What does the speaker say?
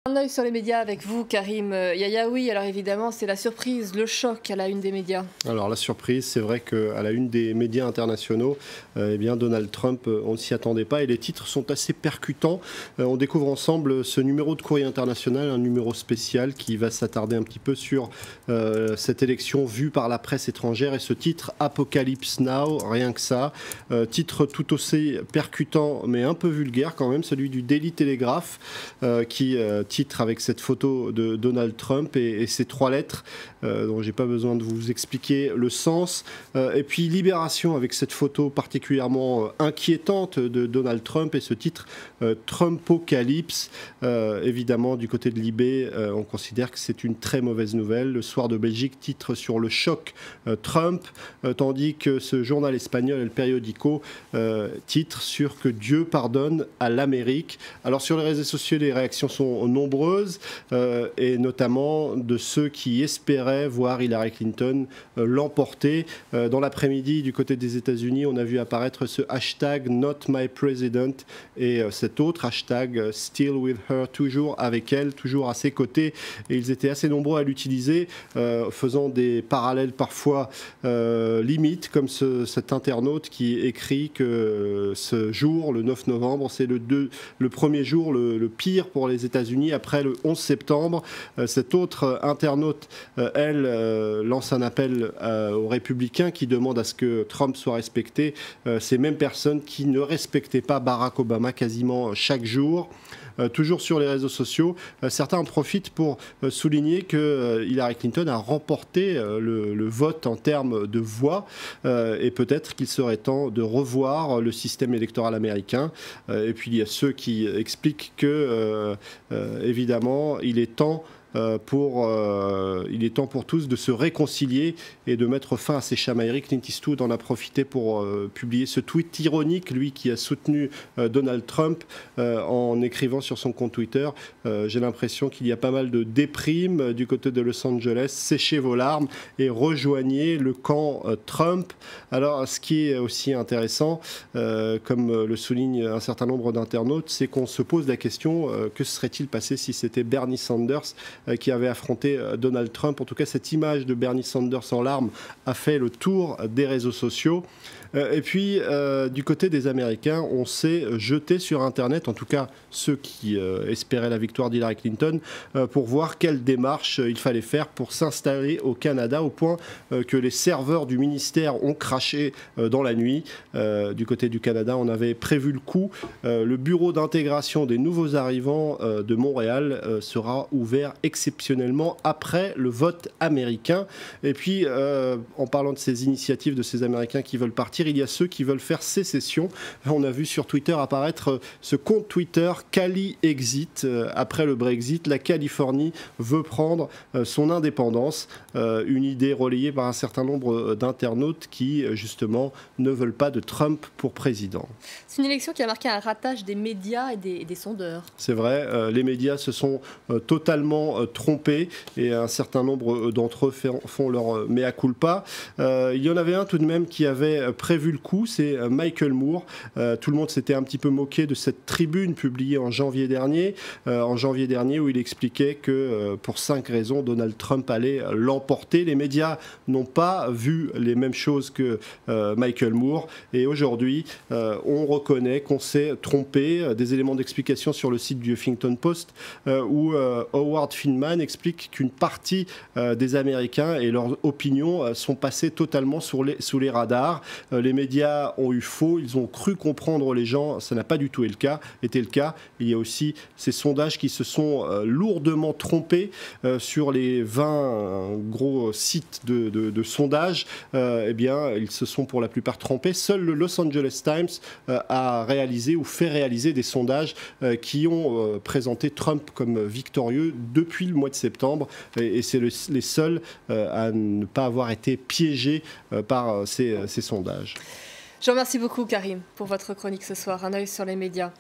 Un œil sur les médias avec vous, Karim Yayaoui. Alors évidemment, c'est la surprise, le choc à la une des médias. Alors la surprise, c'est vrai qu'à la une des médias internationaux, eh bien Donald Trump, on ne s'y attendait pas et les titres sont assez percutants. On découvre ensemble ce numéro de Courrier International, un numéro spécial qui va s'attarder un petit peu sur cette élection vue par la presse étrangère et ce titre Apocalypse Now, rien que ça. Titre tout aussi percutant mais un peu vulgaire quand même, celui du Daily Telegraph qui titre avec cette photo de Donald Trump et ces trois lettres dont j'ai pas besoin de vous expliquer le sens. Et puis Libération avec cette photo particulièrement inquiétante de Donald Trump et ce titre Trumpocalypse. Évidemment, du côté de Libé, on considère que c'est une très mauvaise nouvelle. Le Soir de Belgique titre sur le choc Trump, tandis que ce journal espagnol El Periódico titre sur que Dieu pardonne à l'Amérique. Alors sur les réseaux sociaux, les réactions sont nombreuses et notamment de ceux qui espéraient voir Hillary Clinton l'emporter. Dans l'après-midi, du côté des États-Unis, on a vu apparaître ce hashtag Not My President et cet autre hashtag Still with her, toujours avec elle, toujours à ses côtés. Et ils étaient assez nombreux à l'utiliser, faisant des parallèles parfois limites, comme cet internaute qui écrit que ce jour, le 9 novembre, c'est le premier jour le pire pour les États-Unis après le 11 septembre. Cet autre internaute, elle, lance un appel aux républicains qui demandent à ce que Trump soit respecté. Ces mêmes personnes qui ne respectaient pas Barack Obama quasiment chaque jour. Toujours sur les réseaux sociaux, certains en profitent pour souligner que Hillary Clinton a remporté le vote en termes de voix et peut-être qu'il serait temps de revoir le système électoral américain. Et puis il y a ceux qui expliquent que évidemment il est temps pour tous de se réconcilier et de mettre fin à ces chamailleries. Clint Eastwood en a profité pour publier ce tweet ironique, lui qui a soutenu Donald Trump en écrivant sur son compte Twitter j'ai l'impression qu'il y a pas mal de déprime du côté de Los Angeles, séchez vos larmes et rejoignez le camp Trump. Alors ce qui est aussi intéressant, comme le souligne un certain nombre d'internautes, c'est qu'on se pose la question que serait-il passé si c'était Bernie Sanders qui avait affronté Donald Trump. En tout cas, cette image de Bernie Sanders en larmes a fait le tour des réseaux sociaux. Et puis, du côté des Américains, on s'est jeté sur Internet, en tout cas ceux qui espéraient la victoire d'Hillary Clinton, pour voir quelle démarche il fallait faire pour s'installer au Canada, au point que les serveurs du ministère ont craché dans la nuit. Du côté du Canada, on avait prévu le coup. Le bureau d'intégration des nouveaux arrivants de Montréal sera ouvert exceptionnellement après le vote américain. Et puis, en parlant de ces initiatives de ces Américains qui veulent partir, il y a ceux qui veulent faire sécession. On a vu sur Twitter apparaître ce compte Twitter Cali Exit. Après le Brexit, la Californie veut prendre son indépendance. Une idée relayée par un certain nombre d'internautes qui, justement, ne veulent pas de Trump pour président. C'est une élection qui a marqué un ratage des médias et des sondeurs. C'est vrai, les médias se sont totalement trompés et un certain nombre d'entre eux font leur mea culpa. Il y en avait un tout de même qui avait prévu le coup, c'est Michael Moore. Tout le monde s'était un petit peu moqué de cette tribune publiée en janvier dernier où il expliquait que pour 5 raisons, Donald Trump allait l'emporter. Les médias n'ont pas vu les mêmes choses que Michael Moore et aujourd'hui, on reconnaît qu'on s'est trompé. Des éléments d'explication sur le site du Huffington Post où Howard Finman explique qu'une partie des Américains et leurs opinions sont passées totalement sous les radars. Les médias ont eu faux, ils ont cru comprendre les gens, ça n'a pas du tout été le cas. Il y a aussi ces sondages qui se sont lourdement trompés sur les 20 gros sites de sondages. Eh bien, ils se sont pour la plupart trompés. Seul le Los Angeles Times a réalisé ou fait réaliser des sondages qui ont présenté Trump comme victorieux depuis le mois de septembre et c'est les seuls à ne pas avoir été piégés par ces sondages. Je vous remercie beaucoup, Karim, pour votre chronique ce soir. Un œil sur les médias.